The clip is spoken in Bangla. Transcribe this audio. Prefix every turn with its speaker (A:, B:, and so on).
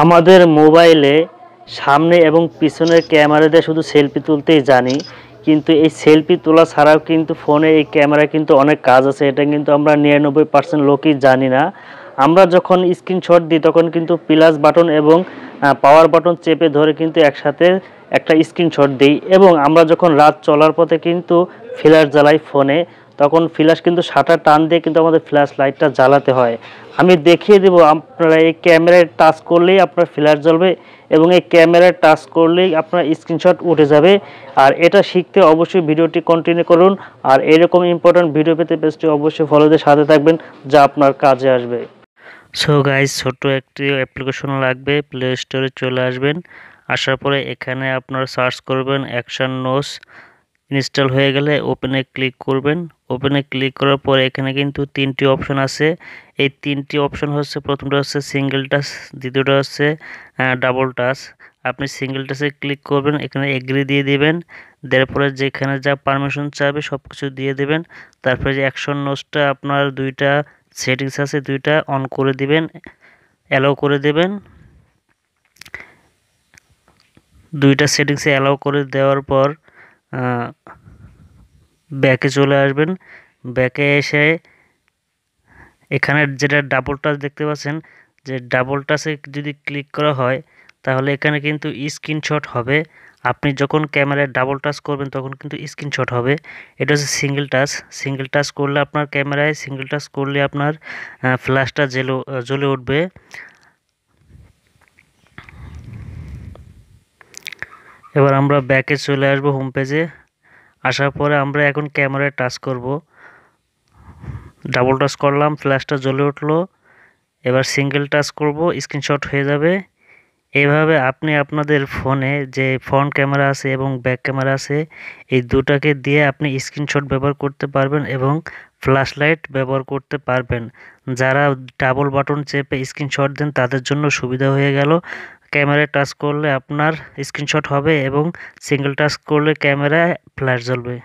A: আমাদের মোবাইলে সামনে এবং পিছনের ক্যামেরা দিয়ে শুধু সেলফি তুলতেই জানি, কিন্তু এই সেলফি তোলা ছাড়াও কিন্তু ফোনে এই ক্যামেরা কিন্তু অনেক কাজ আছে। এটা কিন্তু আমরা 99% লোকই জানি না। আমরা যখন স্ক্রিনশট দিই তখন কিন্তু প্লাস বাটন এবং পাওয়ার বাটন চেপে ধরে কিন্তু একসাথে একটা স্ক্রিনশট দিই, এবং আমরা যখন রাত চলার পথে কিন্তু ফ্ল্যাশ জ্বালাই ফোনে, তখন ফ্ল্যাশ কিন্তু শাটার টান দিয়ে কিন্তু আমাদের ফ্ল্যাশ লাইটটা জ্বালাতে হয়। আমি দেখিয়ে দেব, আপনারা এই ক্যামেরায় টাচ করলেই আপনার ফ্ল্যাশ জ্বলবে এবং এই ক্যামেরায় টাচ করলেই আপনার স্ক্রিনশট উঠে যাবে। আর এটা শিখতে অবশ্যই ভিডিওটি কন্টিনিউ করুন, আর এরকম ইম্পর্টেন্ট ভিডিও পেতে পেজটি অবশ্যই ফলো দিয়ে সাথে থাকবেন, যা আপনার কাজে আসবে। সো গাইজ, ছোট্ট একটি অ্যাপ্লিকেশন লাগবে। প্লে স্টোরে চলে আসবেন, আসার পরে এখানে আপনারা সার্চ করবেন অ্যাকশন নোজ। ইনস্টল হয়ে গেলে ওপেনে ক্লিক করবেন। ওপেনে ক্লিক করার পরে এখানে কিন্তু তিনটি অপশন আছে। এই তিনটি অপশন হচ্ছে, প্রথমটা হচ্ছে সিঙ্গেল টাচ, দ্বিতীয়টা হচ্ছে ডাবল টাচ। আপনি সিঙ্গেল টাচে ক্লিক করবেন, এখানে এগ্রি দিয়ে দিবেন। দেওয়ার পরে যেখানে যা পারমিশন চাবে সব কিছু দিয়ে দেবেন। তারপরে যে অ্যাকশন নোজটা আপনার দুইটা সেটিংস আছে, দুইটা অন করে দিবেন, অ্যালাউ করে দেবেন। দুইটা সেটিংসে অ্যালাউ করে দেওয়ার পর ব্যাকে চলে আসবেন। ব্যাকে এসে এখানে যেটা ডাবল টাচ দেখতে পাচ্ছেন, যে ডাবল টাচে যদি ক্লিক করা হয় তাহলে এখানে কিন্তু স্ক্রিনশট হবে। আপনি যখন ক্যামেরায় ডাবল টাচ করবেন তখন কিন্তু স্ক্রিনশট হবে। এটা হচ্ছে সিঙ্গেল টাচ। সিঙ্গেল টাচ করলে আপনার ক্যামেরায় সিঙ্গেল টাচ করলে আপনার ফ্ল্যাশটা জ্বলে উঠবে। এবার আমরা ব্যাকে চলে আসব, হোম পেজে। আসার পরে আমরা এখন ক্যামেরায় টাচ করব। ডাবল টাচ করলাম, ফ্ল্যাশটা জ্বলে উঠলো। এবার সিঙ্গেল টাচ করব, স্ক্রিনশট হয়ে যাবে। এইভাবে আপনি আপনাদের ফোনে যে ফ্রন্ট ক্যামেরা আছে এবং ব্যাক ক্যামেরা আছে, এই দুটাকে দিয়ে আপনি স্ক্রিনশট ব্যবহার করতে পারবেন এবং ফ্ল্যাশ লাইট ব্যবহার করতে পারবেন। যারা ডাবল বাটন চেপে স্ক্রিনশট দেন তাদের জন্য সুবিধা হয়ে গেল। ক্যামেরায় টাচ করলে আপনার স্ক্রিনশট হবে এবং সিঙ্গেল টাচ করলে ক্যামেরায় ফ্ল্যাশ জ্বলবে।